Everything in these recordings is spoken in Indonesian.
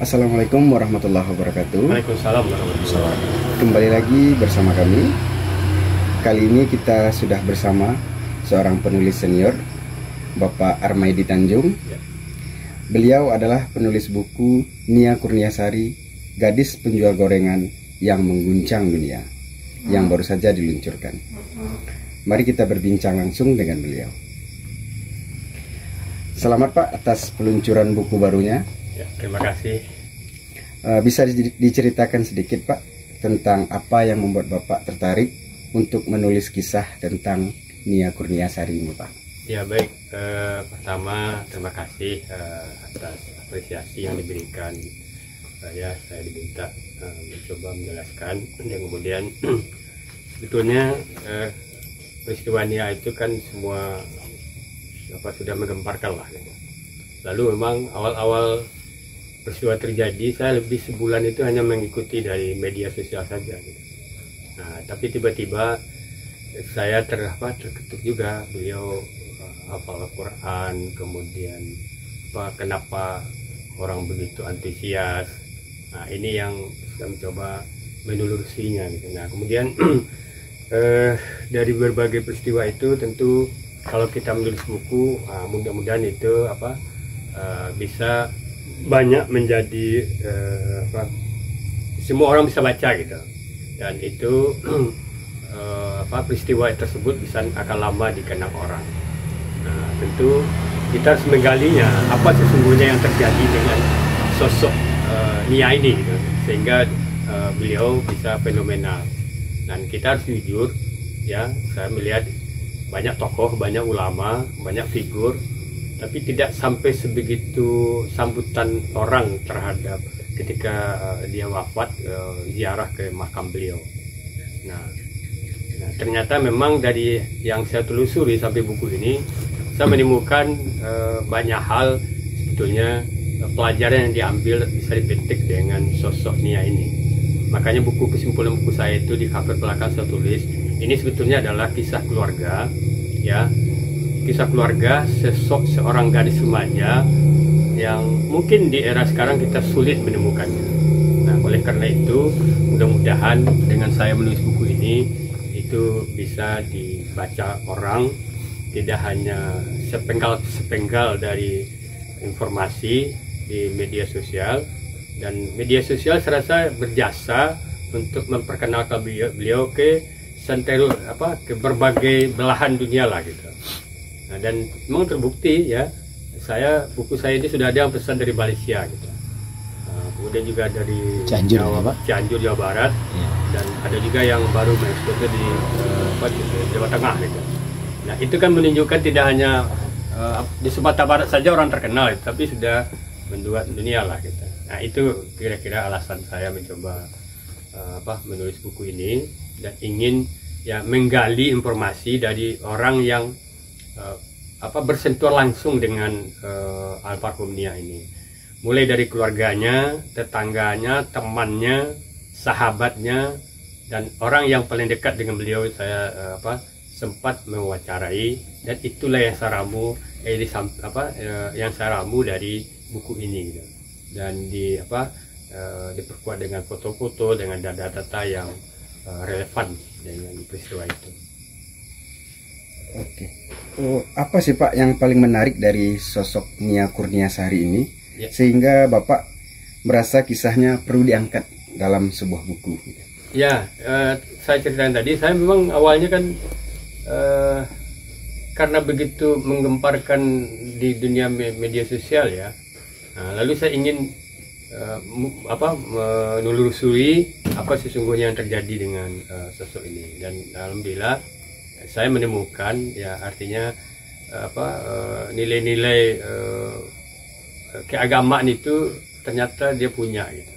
Assalamualaikum warahmatullahi wabarakatuh. Waalaikumsalam warahmatullahi wabarakatuh. Kembali lagi bersama kami. Kali ini kita sudah bersama seorang penulis senior, Bapak Armaidi Tanjung. Ya. Beliau adalah penulis buku Nia Kurniasari, Gadis Penjual Gorengan yang Mengguncang Dunia, yang baru saja diluncurkan. Mari kita berbincang langsung dengan beliau. Selamat Pak atas peluncuran buku barunya. Ya, terima kasih. Bisa diceritakan sedikit Pak tentang apa yang membuat Bapak tertarik untuk menulis kisah tentang Nia Kurniasari ini Pak? Ya baik, pertama terima kasih atas apresiasi yang diberikan. Saya diminta mencoba menjelaskan, dan kemudian sebetulnya peristiwa Nia itu kan semua sudah menggemparkan lah. Lalu memang awal-awal peristiwa terjadi, saya lebih sebulan itu hanya mengikuti dari media sosial saja. Nah, tapi tiba-tiba saya terketuk juga, beliau hafal Al-Quran, kemudian kenapa orang begitu antusias. Nah, ini yang saya mencoba menelusuinya gitu. Nah, kemudian dari berbagai peristiwa itu tentu kalau kita menulis buku, mudah-mudahan itu bisa banyak menjadi semua orang bisa baca gitu, dan itu peristiwa tersebut bisa akan lama dikenang orang. Nah, tentu kita harus menggalinya apa sesungguhnya yang terjadi dengan sosok Nia ini gitu, sehingga beliau bisa fenomenal. Dan kita harus jujur ya, saya melihat banyak tokoh, banyak ulama, banyak figur, tapi tidak sampai sebegitu sambutan orang terhadap ketika dia wafat, ziarah ke makam beliau. Nah, ternyata memang dari yang saya telusuri sampai buku ini, saya menemukan banyak hal sebetulnya pelajaran yang diambil bisa dipetik dengan sosok Nia ini. Makanya kesimpulan buku saya itu di cover belakang saya tulis, ini sebetulnya adalah kisah keluarga, ya, kisah keluarga seorang gadis remaja yang mungkin di era sekarang kita sulit menemukannya. Nah, oleh karena itu mudah-mudahan dengan saya menulis buku ini itu bisa dibaca orang, tidak hanya sepenggal dari informasi di media sosial. Dan media sosial saya rasa berjasa untuk memperkenalkan beliau ke ke berbagai belahan dunia lah gitu. Nah, dan memang terbukti ya, buku saya ini sudah ada yang pesan dari Malaysia gitu. Kemudian juga dari Cianjur, Jawa Barat, ya. Dan ada juga yang baru mengekspor di Jawa Tengah gitu. Nah, itu kan menunjukkan tidak hanya di Sumatera Barat saja orang terkenal, tapi sudah menduat dunia lah gitu. Nah, itu kira-kira alasan saya mencoba menulis buku ini, dan ingin ya menggali informasi dari orang yang bersentuhan langsung dengan almarhum Nia ini, mulai dari keluarganya, tetangganya, temannya, sahabatnya, dan orang yang paling dekat dengan beliau saya sempat mewawancarai, dan itulah yang saya ramu dari buku ini gitu. Dan diperkuat dengan foto-foto, dengan data-data yang relevan dengan peristiwa itu. Oke. Apa sih Pak yang paling menarik dari sosok Nia Kurniasari ini, ya, sehingga Bapak merasa kisahnya perlu diangkat dalam sebuah buku? Ya, saya ceritakan tadi, saya memang awalnya kan karena begitu menggemparkan di dunia media sosial ya. Nah, lalu saya ingin menelusuri apa sesungguhnya yang terjadi dengan sosok ini, dan alhamdulillah saya menemukan ya, artinya nilai-nilai keagamaan itu ternyata dia punya gitu.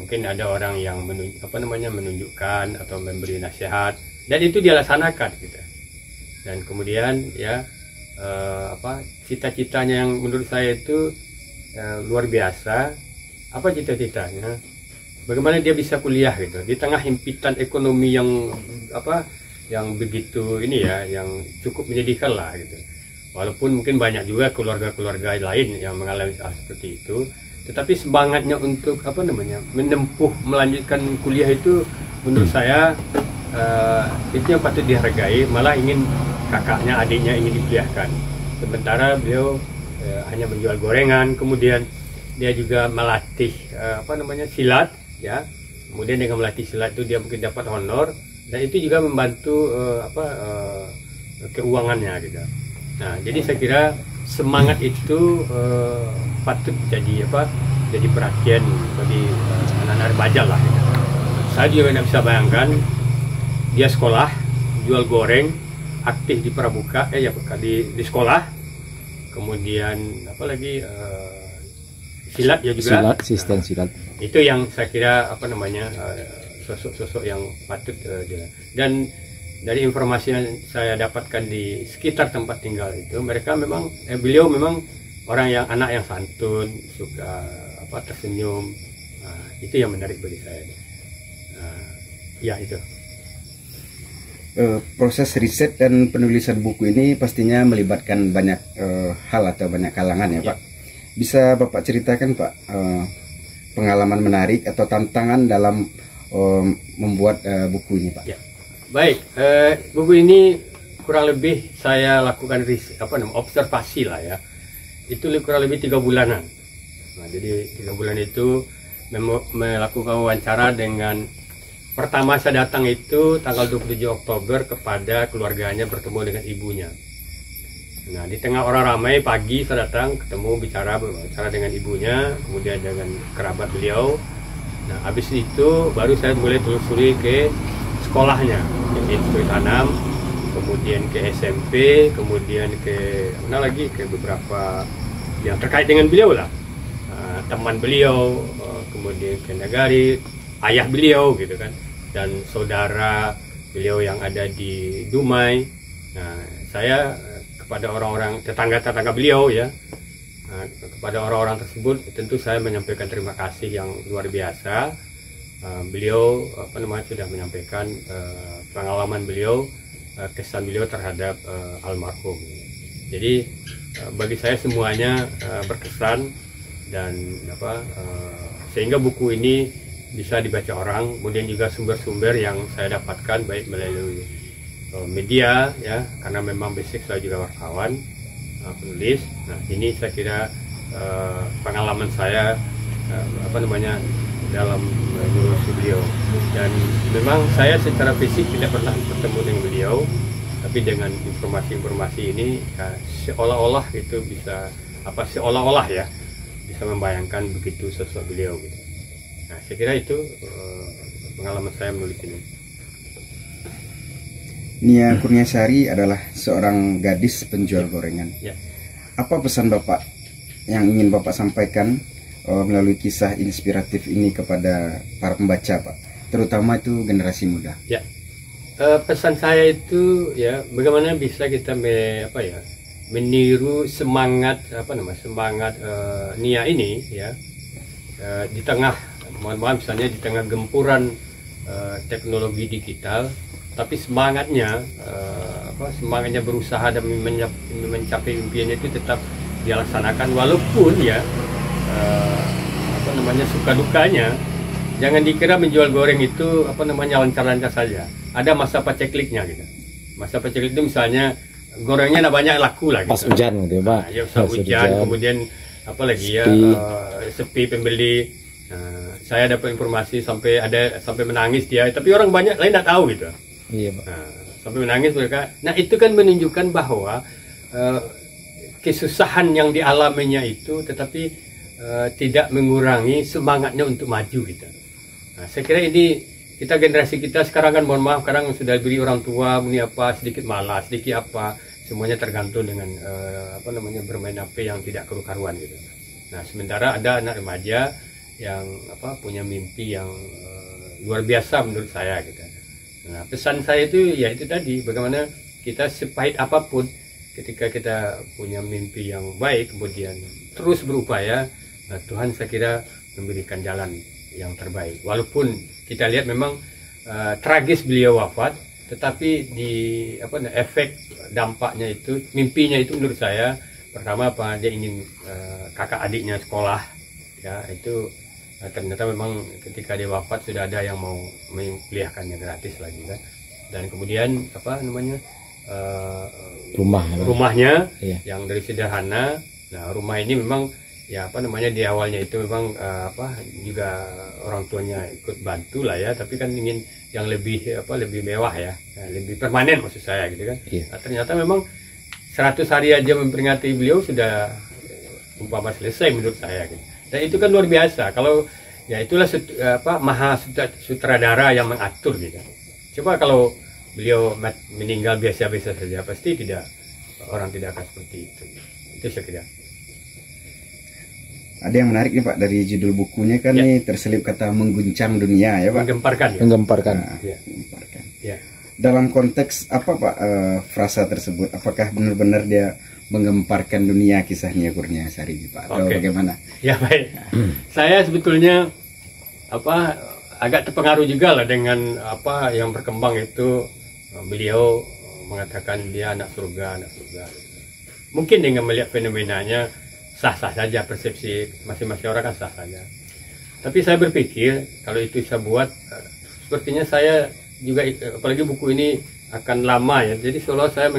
Mungkin ada orang yang menunjukkan atau memberi nasihat, dan itu dia laksanakan gitu. Dan kemudian ya cita-citanya yang menurut saya itu luar biasa. Apa cita-citanya? Bagaimana dia bisa kuliah gitu di tengah himpitan ekonomi yang begitu ini ya, yang cukup menyedihkan lah gitu. Walaupun mungkin banyak juga keluarga-keluarga lain yang mengalami hal seperti itu, tetapi semangatnya untuk menempuh melanjutkan kuliah itu menurut saya itu yang patut dihargai. Malah ingin kakaknya, adiknya ingin dikuliahkan, sementara beliau hanya menjual gorengan. Kemudian dia juga melatih silat, ya. Kemudian dengan melatih silat itu dia mungkin dapat honor, dan itu juga membantu keuangannya gitu. Nah, jadi saya kira semangat itu patut jadi perhatian bagi anak-anak remaja lah gitu. Saya juga tidak bisa bayangkan dia sekolah, jual goreng, aktif di pramuka, di sekolah, kemudian silat ya juga. Silat, sistem silat. Itu yang saya kira sosok-sosok yang patut dan dari informasi yang saya dapatkan di sekitar tempat tinggal itu, mereka memang beliau memang anak yang santun, suka tersenyum. Itu yang menarik bagi saya. Ya itu. Proses riset dan penulisan buku ini pastinya melibatkan banyak hal atau banyak kalangan ya, Pak. Bisa Bapak ceritakan, Pak, pengalaman menarik atau tantangan dalam membuat buku ini, Pak? Ya. Baik, buku ini kurang lebih saya lakukan observasi lah ya. Itu kurang lebih 3 bulanan. Nah, jadi 3 bulan itu melakukan wawancara dengan, pertama saya datang itu tanggal 27 Oktober kepada keluarganya, bertemu dengan ibunya. Nah, di tengah orang ramai pagi saya datang, ketemu bicara dengan ibunya, kemudian dengan kerabat beliau. Nah, habis itu baru saya mulai telusuri ke sekolahnya, ke Institut Tanam, kemudian ke SMP, kemudian ke beberapa yang terkait dengan beliau lah, teman beliau, kemudian ke Nagari, ayah beliau gitu kan, dan saudara beliau yang ada di Dumai. Nah, saya kepada orang-orang tetangga beliau ya, kepada orang-orang tersebut tentu saya menyampaikan terima kasih yang luar biasa. Beliau sudah menyampaikan pengalaman beliau, kesan beliau terhadap almarhum. Jadi bagi saya semuanya berkesan, dan sehingga buku ini bisa dibaca orang. Kemudian juga sumber-sumber yang saya dapatkan baik melalui media ya, karena memang basic saya juga wartawan, penulis. Nah, ini saya kira pengalaman saya dalam mengurusi beliau, dan memang saya secara fisik tidak pernah bertemu dengan beliau, tapi dengan informasi-informasi ini seolah-olah itu bisa bisa membayangkan begitu sosok beliau gitu. Nah, saya kira itu pengalaman saya menulis ini. Nia Kurniasari adalah seorang gadis penjual gorengan. Ya. Apa pesan Bapak yang ingin Bapak sampaikan melalui kisah inspiratif ini kepada para pembaca, Pak, terutama itu generasi muda? Ya, pesan saya itu ya, bagaimana bisa kita meniru semangat Nia ini ya, di tengah misalnya di tengah gempuran teknologi digital, tapi semangatnya berusaha dan mencapai impiannya itu tetap dilaksanakan, walaupun ya suka dukanya. Jangan dikira menjual goreng itu lancar-lancar saja. Ada masa pacekliknya gitu. Masa paceklik itu misalnya gorengnya banyak laku lah gitu. Pas hujan gitu ya, Pak. Ya, pas hujan, kemudian sepi pembeli. Saya dapat informasi sampai menangis dia, tapi orang banyak lain tidak tahu gitu. Iya, Pak. Sampai menangis mereka. Nah, itu kan menunjukkan bahwa kesusahan yang dialaminya itu tetapi tidak mengurangi semangatnya untuk maju gitu. Nah, saya kira ini kita generasi kita sekarang kan, mohon maaf, sekarang sudah diberi orang tua sedikit malas, sedikit semuanya tergantung dengan bermain HP yang tidak karu-karuan gitu. Nah, sementara ada anak remaja yang punya mimpi yang luar biasa menurut saya gitu. Nah, pesan saya itu ya itu tadi, bagaimana kita sepahit apapun ketika kita punya mimpi yang baik, kemudian terus berupaya, nah, Tuhan saya kira memberikan jalan yang terbaik. Walaupun kita lihat memang tragis beliau wafat, tetapi di efek dampaknya itu, mimpinya itu menurut saya pertama apa, dia ingin kakak adiknya sekolah, ya itu ternyata memang ketika dia wafat sudah ada yang mau menguliahkannya gratis lagi kan. Dan kemudian rumahnya Iya. yang dari sederhana. Nah, rumah ini memang ya di awalnya itu memang juga orang tuanya ikut bantu lah ya, tapi kan ingin yang lebih lebih mewah ya, lebih permanen maksud saya gitu kan. Iya. Nah, ternyata memang 100 hari aja memperingati beliau sudah umpama selesai menurut saya gitu. Dan itu kan luar biasa. Kalau ya itulah maha sutradara yang mengatur gitu. Coba kalau beliau meninggal biasa-biasa saja, pasti orang tidak akan seperti itu. Itu saya kira. Ada yang menarik nih Pak, dari judul bukunya kan Ya. nih terselip kata mengguncang dunia ya Pak. Menggemparkan ya. Menggemparkan. Nah, Ya. menggemparkan. Ya. Dalam konteks apa Pak frasa tersebut? Apakah benar-benar dia menggemparkan dunia kisah Nia Kurniasari ini Pak? Atau Oke. bagaimana? Ya baik. Saya sebetulnya agak terpengaruh juga lah dengan apa yang berkembang itu. Beliau mengatakan dia anak surga. Mungkin dengan melihat fenomenanya sah-sah saja, persepsi masing-masing orang kan sah saja. Tapi saya berpikir kalau itu saya buat, sepertinya saya juga, apalagi buku ini akan lama ya. Jadi seolah saya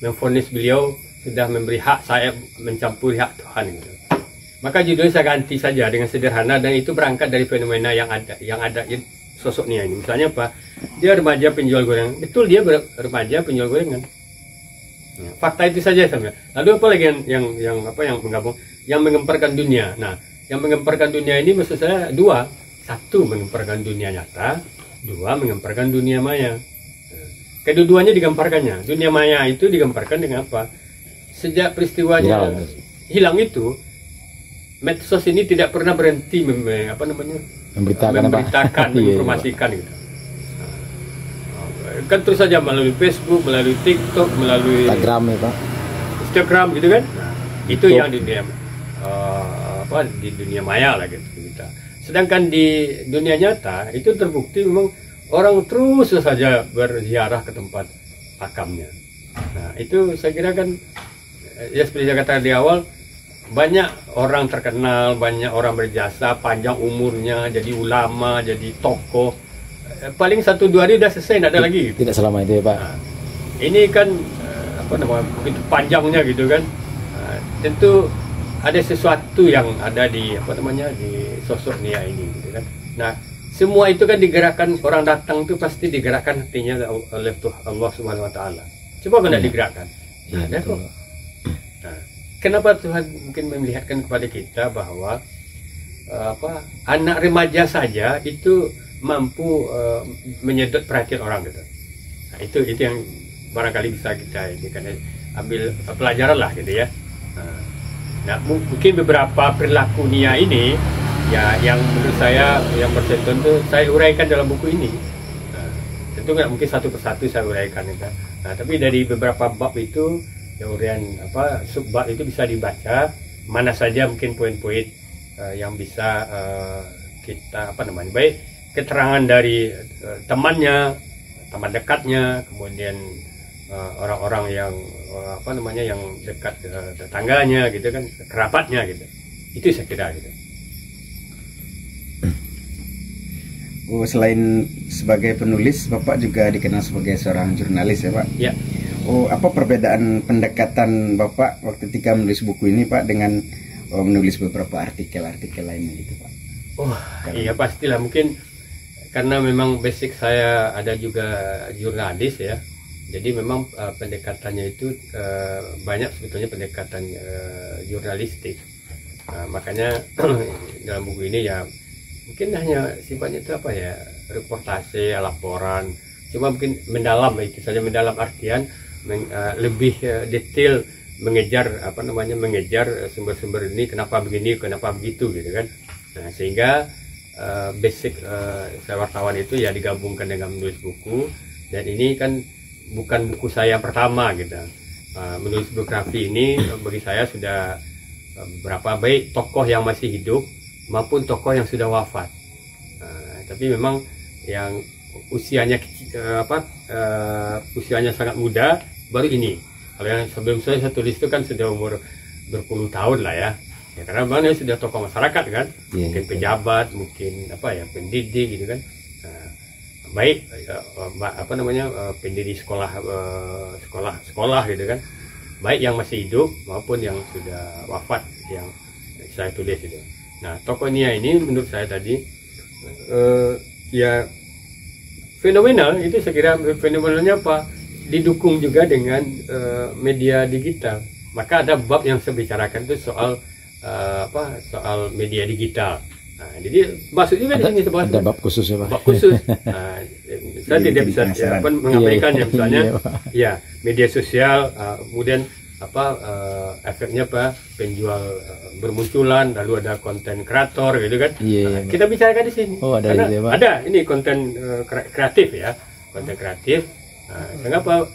memvonis beliau sudah memberi hak saya mencampuri hak Tuhan gitu. Maka judulnya saya ganti saja dengan sederhana, dan itu berangkat dari fenomena yang ada sosok Nia ini. Misalnya apa? Dia remaja penjual gorengan. Betul, dia remaja penjual gorengan. Ya, fakta itu saja sampai. Lalu apa lagi yang menggabung, yang menggemparkan dunia. Nah, yang menggemparkan dunia ini maksud saya dua. Satu, menggemparkan dunia nyata. Dua, menggemparkan dunia maya. Kedua-duanya digemparkannya. Dunia maya itu digemparkan dengan apa? Sejak peristiwanya hilang itu, medsos ini tidak pernah berhenti memberitakan, menginformasikan gitu. Kan terus saja melalui Facebook, melalui TikTok, melalui Instagram ya Pak. Instagram gitu kan. Nah, itu yang di dunia di dunia maya lah gitu kita. Sedangkan di dunia nyata itu terbukti memang orang terus saja berziarah ke tempat makamnya. Nah, itu saya kira kan ya seperti saya katakan di awal, banyak orang terkenal, banyak orang berjasa, panjang umurnya, jadi ulama, jadi tokoh. Paling 1-2 hari udah selesai, tidak ada lagi. Tidak selama itu ya Pak. Nah, ini kan begitu panjangnya gitu kan. Tentu ada sesuatu yang ada di di sosok Nia ini gitu kan. Nah, semua itu kan digerakkan, orang datang itu pasti digerakkan hatinya oleh Allah Subhanahu wa taala. Coba kalau tidak digerakkan. Iya, Nah, betul. Nah, kenapa Tuhan mungkin memperlihatkan kepada kita bahwa anak remaja saja itu mampu menyedot perhatian orang gitu. Nah, itu yang barangkali bisa kita ambil pelajaran lah gitu ya. Nah, mungkin beberapa perilaku Nia ini ya yang menurut saya yang bersentuhan itu saya uraikan dalam buku ini. Nah, tentu nggak mungkin satu persatu saya uraikan itu. Nah, tapi dari beberapa bab itu, ya urian subbab itu bisa dibaca, mana saja mungkin poin-poin yang bisa kita baik keterangan dari temannya, teman dekatnya, kemudian orang-orang yang yang dekat tetangganya gitu kan, kerabatnya gitu. Itu saya kira gitu. Oh, selain sebagai penulis, Bapak juga dikenal sebagai seorang jurnalis ya Pak? Ya. Oh, apa perbedaan pendekatan Bapak waktu ketika menulis buku ini Pak dengan menulis beberapa artikel-artikel lainnya gitu Pak? Oh, iya pastilah, mungkin karena memang basic saya ada juga jurnalis ya. Jadi memang pendekatannya itu banyak sebetulnya pendekatan jurnalistik. Makanya dalam buku ini ya mungkin hanya sifatnya itu reportase, laporan. Cuma mungkin mendalam, itu saja mendalam artian lebih detail mengejar mengejar sumber-sumber ini, kenapa begini, kenapa begitu gitu kan. Nah, sehingga basic saya wartawan itu ya digabungkan dengan menulis buku, dan ini kan bukan buku saya yang pertama gitu. Menulis biografi ini bagi saya sudah beberapa, baik tokoh yang masih hidup maupun tokoh yang sudah wafat. Tapi memang yang usianya usianya sangat muda, baru ini. Kalau yang sebelum saya tulis itu kan sudah umur berpuluh tahun lah ya. Ya karena mana sudah tokoh masyarakat kan, mungkin pejabat, mungkin pendidik gitu kan. Baik pendidik sekolah gitu kan. Baik yang masih hidup maupun yang sudah wafat yang saya tulis itu. Nah, tokoh Nia ini menurut saya tadi ya fenomenal. Itu saya kira fenomenalnya apa? Didukung juga dengan media digital. Maka ada bab yang saya bicarakan itu soal soal media digital. Nah, jadi maksudnya kan ini sebuah ada bab khusus ya Pak. Bab khusus. Nah, saya tidak bisa mengabaikannya misalnya ya media sosial, kemudian efeknya penjual bermunculan, lalu ada konten kreator gitu kan. Kita bicarakan di sini. Oh, ada karena ini, Pak. ada ini konten kreatif ya, konten kreatif. Kenapa?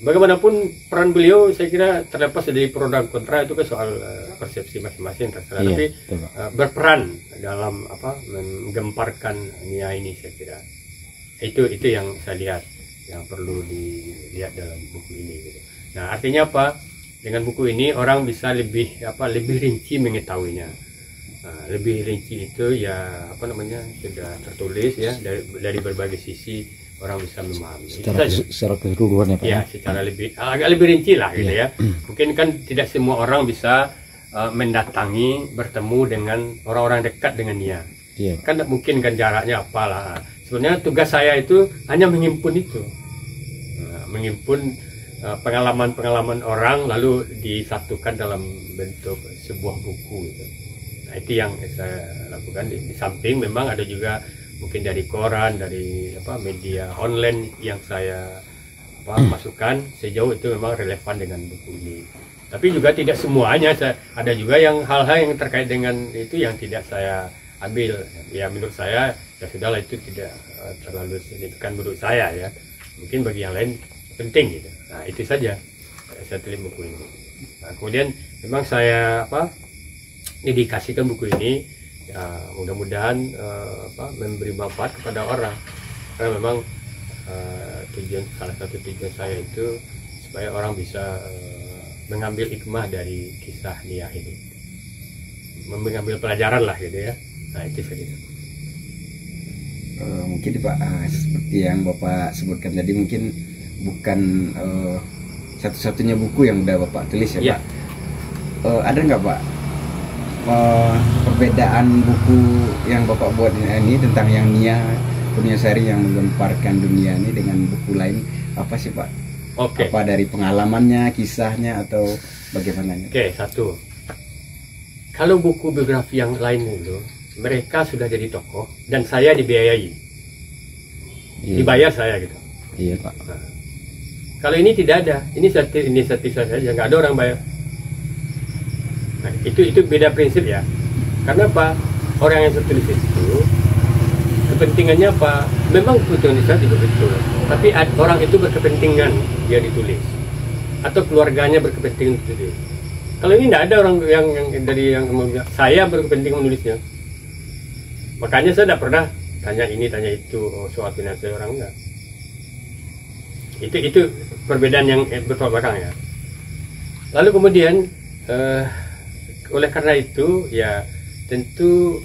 Bagaimanapun peran beliau saya kira terlepas dari pro dan kontra itu kan soal persepsi masing-masing terserah. Tapi berperan dalam menggemparkan Nia ini saya kira itu yang saya lihat yang perlu dilihat dalam buku ini gitu. Nah, artinya apa? Dengan buku ini orang bisa lebih rinci mengetahuinya. Nah, lebih rinci itu ya sudah tertulis ya dari berbagai sisi. Orang bisa memahami secara keseluruhan ya Pak. Ya, secara agak lebih rinci lah gitu ya. Mungkin kan tidak semua orang bisa mendatangi, bertemu dengan orang-orang dekat dengan Nia. Kan mungkin kan jaraknya apalah. Sebenarnya tugas saya itu hanya menghimpun itu. Menghimpun pengalaman-pengalaman orang lalu disatukan dalam bentuk sebuah buku gitu. Nah, itu yang saya lakukan di samping memang ada juga mungkin dari koran, dari media online yang saya masukkan sejauh itu memang relevan dengan buku ini. Tapi juga tidak semuanya, ada juga yang hal-hal yang terkait dengan itu yang tidak saya ambil. Ya menurut saya ya sudahlah, itu tidak terlalu signifikan menurut saya ya. Mungkin bagi yang lain penting gitu. Nah, itu saja saya tulis buku ini. Nah, kemudian memang saya dedikasikan buku ini. Ya, mudah-mudahan memberi manfaat kepada orang, karena memang salah satu tujuan saya itu supaya orang bisa mengambil hikmah dari kisah Nia ini, mengambil pelajaran lah gitu ya. Nah, itu saja. Mungkin Pak, seperti yang Bapak sebutkan tadi, mungkin bukan satu-satunya buku yang udah Bapak tulis ya, Pak. Ada nggak Pak perbedaan buku yang Bapak buat ini tentang yang Nia Kurniasari yang menggemparkan dunia ini dengan buku lain, apa sih Pak? Apa dari pengalamannya, kisahnya, atau bagaimana? Satu, kalau buku biografi yang lain itu mereka sudah jadi tokoh dan saya dibiayai, dibayar saya gitu. Iya Pak. Nah, kalau ini tidak ada, ini inisiatif saya saja, nggak ada orang bayar. Nah, itu beda prinsip ya. Karena apa? Orang yang tertulis itu kepentingannya apa? Memang kepentingan saya juga betul. Tapi orang itu berkepentingan dia ditulis, atau keluarganya berkepentingan ditulis. Kalau ini tidak ada orang yang saya berkepentingan menulisnya. Makanya saya tidak pernah tanya ini tanya itu soal finansial orang, enggak. Itu perbedaan yang bertolak belakang ya. Lalu kemudian oleh karena itu ya tentu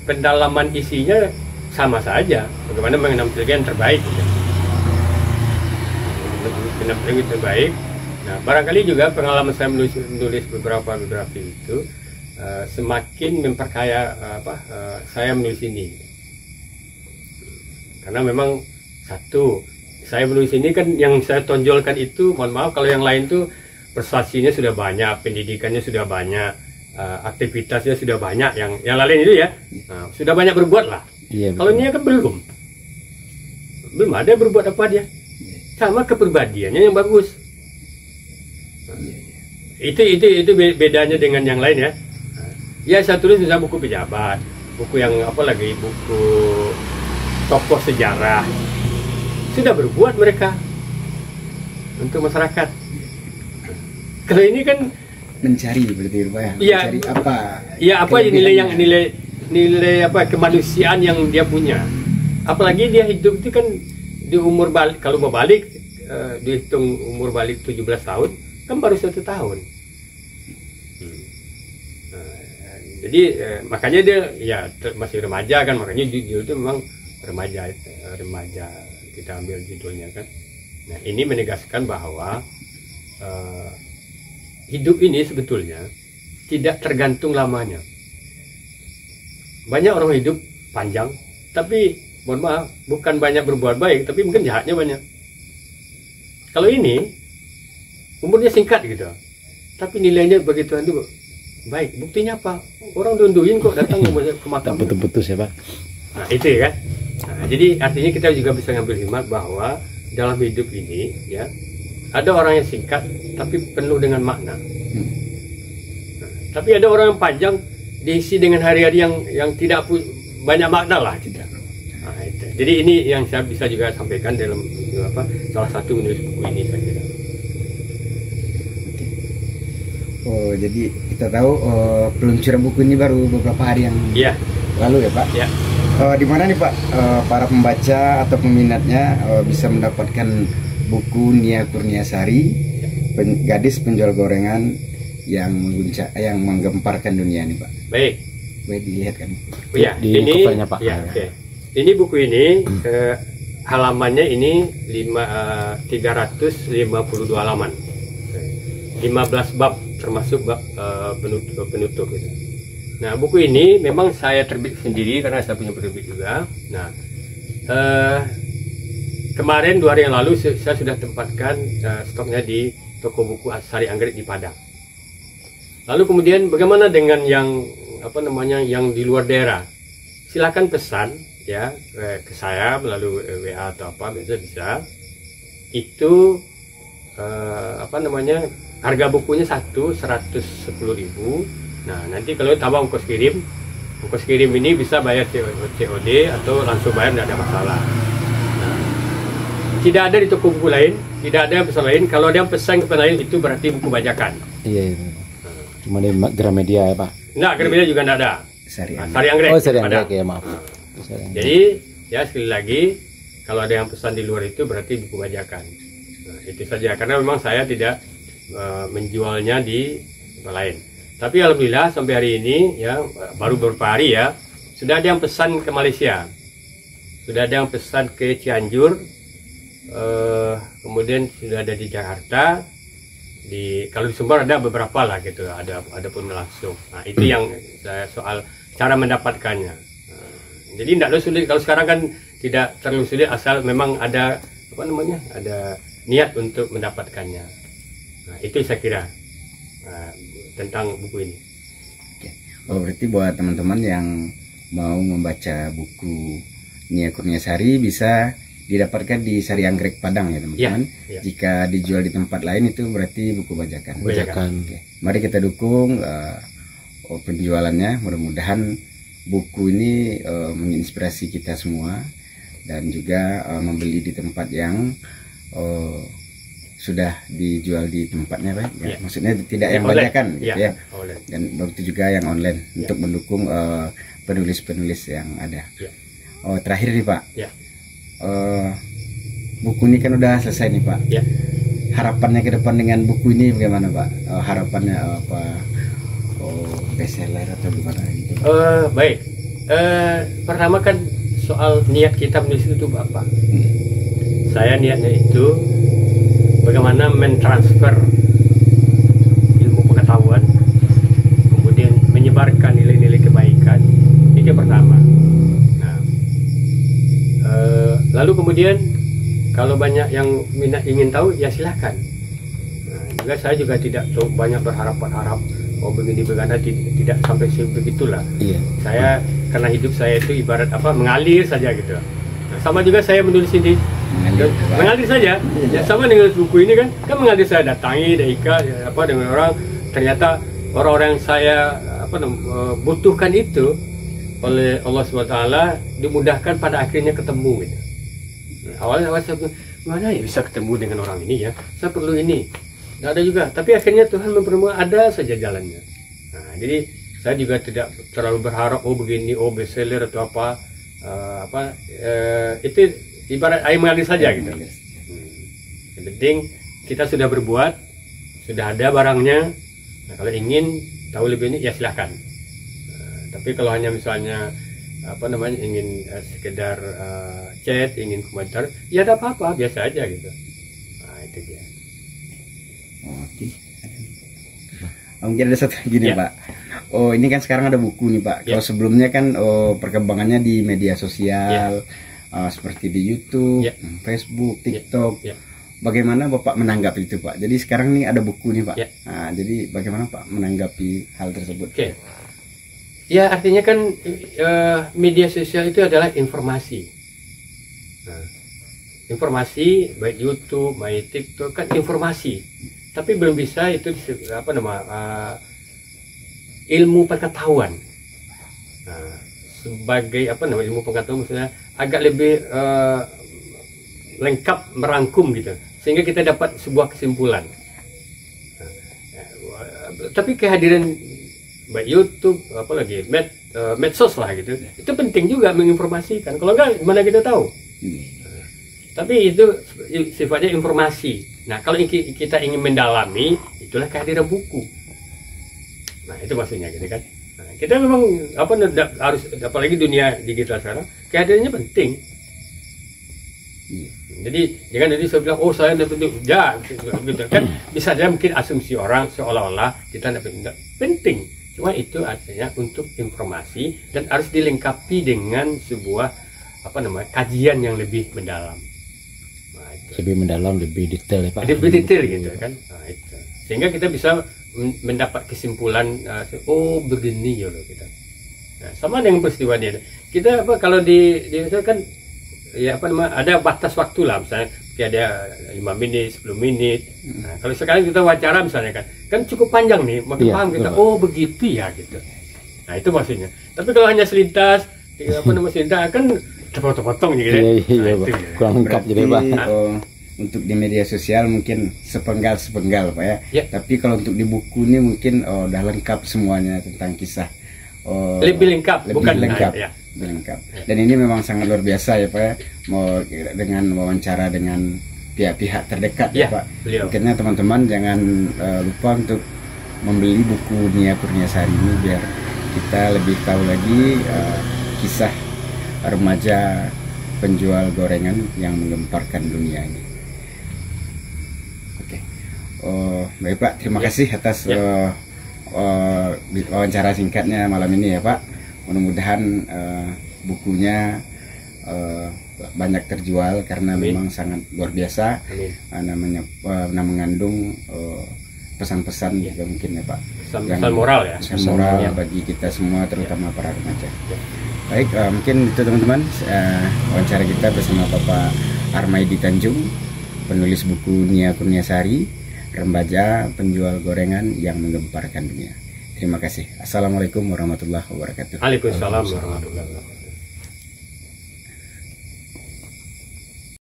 pendalaman isinya sama saja, bagaimana menampilkan yang terbaik gitu. Menampilkan yang terbaik. Nah, barangkali juga pengalaman saya menulis beberapa biografi itu semakin memperkaya saya menulis ini, karena memang satu, saya menulis ini kan yang saya tonjolkan itu, mohon maaf kalau yang lain tuh prestasinya sudah banyak, pendidikannya sudah banyak, aktivitasnya sudah banyak, yang lain itu ya sudah banyak berbuat lah. Kalau ini kan belum ada berbuat apa dia, sama kepribadiannya yang bagus. Itu bedanya dengan yang lain ya. Ya saya tulis misalnya buku pejabat, buku yang buku tokoh sejarah, sudah berbuat mereka untuk masyarakat. Kalau ini kan mencari berarti Pak ya. Mencari apa? Ya apa nilai kemanusiaan yang dia punya. apalagi dia hidup itu kan di umur balik, kalau mau balik dihitung umur balik 17 tahun kan baru 1 tahun. Jadi makanya dia ya masih remaja kan, makanya judul itu memang remaja kita ambil judulnya kan. Nah, ini menegaskan bahwa hidup ini sebetulnya tidak tergantung lamanya. Banyak orang hidup panjang, tapi mohon maaf, bukan banyak berbuat baik, tapi mungkin jahatnya banyak. Kalau ini umurnya singkat gitu, tapi nilainya bagi Tuhan itu baik. Buktinya apa? Orang dondoin kok datang ke makam. Betul-betul ya Pak. Nah, itu ya kan. Nah, jadi artinya kita juga bisa ngambil hikmat bahwa dalam hidup ini ya ada orang yang singkat tapi penuh dengan makna. Nah, tapi ada orang yang panjang diisi dengan hari-hari yang tidak banyak makna lah tidak. Nah, itu. Jadi ini yang saya bisa juga sampaikan dalam salah satu menulis buku ini saya kira. Oh, jadi kita tahu peluncuran buku ini baru beberapa hari yang lalu ya Pak. Ya. Di mana nih Pak para pembaca atau peminatnya bisa mendapatkan buku Nia Kurniasari, gadis penjual gorengan yang menggemparkan dunia nih Pak. Baik. Baik dilihat kan. Oh, ya, di ini covernya, Pak. Ya, okay. Ini buku ini halamannya ini 352 halaman. 15 bab termasuk bab penutup gitu. Nah, buku ini memang saya terbit sendiri karena saya punya penerbit juga. Nah, kemarin 2 hari yang lalu saya sudah tempatkan stoknya di toko buku Sari Anggrek di Padang. Lalu kemudian bagaimana dengan yang yang di luar daerah? Silakan pesan ya ke saya melalui WA atau apa bisa. Itu harga bukunya 110.000. Nah, nanti kalau tambah ongkos kirim ini bisa bayar COD atau langsung bayar, tidak ada masalah. Nah, tidak ada di toko buku lain, tidak ada yang pesan lain. Kalau ada yang pesan ke lain itu berarti buku bajakan. Iya. Cuma di Gramedia ya Pak. Nah, Gramedia juga tidak ada. Sari Anggrek. Oh, Sari Anggrek ya, maaf. Jadi ya sekali lagi kalau ada yang pesan di luar itu berarti buku bajakan. Nah, itu saja karena memang saya tidak menjualnya di tempat lain. Tapi alhamdulillah sampai hari ini ya baru beberapa hari ya sudah ada yang pesan ke Malaysia, sudah ada yang pesan ke Cianjur, kemudian sudah ada di Jakarta, kalau di Sumbar ada beberapa lah gitu, ada pun langsung. Nah, itu yang soal cara mendapatkannya. Jadi tidak sulit, kalau sekarang kan tidak terlalu sulit asal memang ada ada niat untuk mendapatkannya. Nah, itu saya kira tentang buku ini. Oke. Oh, berarti buat teman-teman yang mau membaca buku Nia Kurniasari bisa didapatkan di Sari Anggrek Padang ya teman-teman. Ya. Jika dijual di tempat lain itu berarti buku bajakan. Oke. Mari kita dukung penjualannya. Mudah-mudahan buku ini menginspirasi kita semua dan juga membeli di tempat yang sudah dijual di tempatnya Pak ya. Maksudnya tidak yang bajakan gitu ya. Dan begitu juga yang online untuk mendukung penulis-penulis yang ada. Oh, terakhir nih Pak. Buku ini kan udah selesai nih Pak. Harapannya ke depan dengan buku ini bagaimana Pak? Harapannya apa? Bestseller atau gimana gitu? Baik. Pertama kan soal niat kita menulis itu apa? Saya niatnya itu bagaimana mentransfer ilmu pengetahuan, kemudian menyebarkan nilai-nilai kebaikan, itu yang pertama. Nah, lalu kemudian kalau banyak yang minat ingin tahu, ya silakan. Nah, juga saya juga tidak banyak berharap begini tidak sampai sebegitulah. Saya karena hidup saya itu ibarat mengalir saja gitu. Nah, sama juga saya menulis ini. Mengalir saja ya, sama dengan buku ini kan mengalir. Saya datangi dengan orang, ternyata orang-orang yang saya butuhkan itu oleh Allah SWT dimudahkan pada akhirnya ketemu gitu. Awalnya saya mana ya bisa ketemu dengan orang ini ya, saya perlu ini, nggak ada juga, tapi akhirnya Tuhan mempermudah, ada saja jalannya. Nah, jadi saya juga tidak terlalu berharap begini bestseller atau apa. itu ibarat air mengalir saja gitu. Yang penting kita sudah berbuat, sudah ada barangnya. Nah, kalau ingin tahu lebih ini ya silahkan. Tapi kalau hanya misalnya ingin sekedar chat, ingin komentar, ya ada apa-apa, biasa aja gitu. Nah, itu dia. Oke. Mungkin ada satu lagi nih, Pak. Oh, ini kan sekarang ada buku nih, Pak. Kalau sebelumnya kan perkembangannya di media sosial, seperti di YouTube, Facebook, TikTok. Bagaimana Bapak menanggapi itu, Pak? Jadi sekarang nih ada buku nih, Pak. Nah, jadi bagaimana Pak menanggapi hal tersebut? Oke. Ya, artinya kan media sosial itu adalah informasi. Nah, informasi baik YouTube, baik TikTok kan informasi. Tapi belum bisa itu ilmu pengetahuan. Nah, sebagai ilmu pengetahuan misalnya agak lebih lengkap merangkum gitu, sehingga kita dapat sebuah kesimpulan. Nah, tapi kehadiran baik YouTube, apalagi medsos lah gitu, itu penting juga menginformasikan. Kalau enggak, gimana kita tahu? Tapi itu sifatnya informasi. Nah, kalau kita ingin mendalami, itulah kehadiran buku. Nah, itu maksudnya gitu kan. Nah, kita memang harus, apalagi dunia digital sekarang, kehadirannya penting. Jadi jangan nanti saya bilang, oh saya dapat itu, ya gitu kan. Bisa aja mungkin asumsi orang seolah-olah kita dapat penting. Cuma itu artinya untuk informasi dan harus dilengkapi dengan sebuah kajian yang lebih mendalam. Nah, itu. Lebih mendalam, lebih detail ya Pak. Lebih detail gitu kan. Nah, itu. Sehingga kita bisa mendapat kesimpulan, oh begini ya loh kita. Nah, sama dengan peristiwa dia. Kita kalau di kan ya ada batas waktu lah, misalnya ada 5 menit, 10 menit. Nah, kalau sekarang kita wawancara misalnya kan cukup panjang nih, makin paham kita, oh begitu ya gitu. Nah, itu maksudnya. Tapi kalau hanya selintas, selintas kan terpotong-potong gitu ya. Iya, kurang lengkap jadi Pak. Untuk di media sosial mungkin sepenggal Pak ya. Tapi kalau untuk di buku ini mungkin udah lengkap semuanya tentang kisah. Lebih lengkap, bukan lengkap. Lengkap. Dan ini memang sangat luar biasa ya Pak ya, mau dengan wawancara dengan pihak-pihak terdekat ya Pak. Mungkinnya teman-teman jangan lupa untuk membeli buku Nia Kurniasari ini biar kita lebih tahu lagi kisah remaja penjual gorengan yang menggemparkan dunia ini. Oke. Baik Pak, terima kasih atas wawancara singkatnya malam ini ya Pak. Mudah-mudahan bukunya banyak terjual karena memang sangat luar biasa. Mengandung pesan-pesan juga mungkin ya Pak. Pesan moral ya. Pesan moral bagi kita semua terutama para remaja. Baik, mungkin itu teman-teman wawancara kita bersama Bapak Armaidi Tanjung, penulis buku Nia Kurniasari, remaja penjual gorengan yang menggemparkan dunia. Terima kasih. Assalamualaikum warahmatullahi wabarakatuh. Waalaikumsalam warahmatullahi wabarakatuh.